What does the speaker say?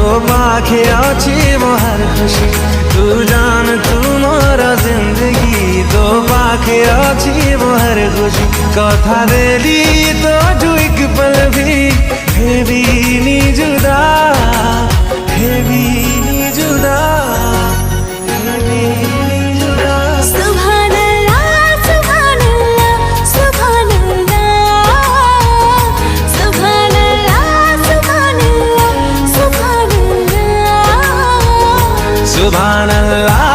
तो पाखे अच्छी मोहर खुशी तू जान तू मोरा जिंदगी तो पाखे अच्छी मोहर खुशी कथा देली तो एक पल भी हेवी नी जुदा हेवी नी जुदा हेवी नी जुदा सुभान अल्लाह सुभान अल्लाह सुभान अल्लाह सुभान अल्लाह सुभान अल्लाह सुभान अल्लाह सुभान अल्लाह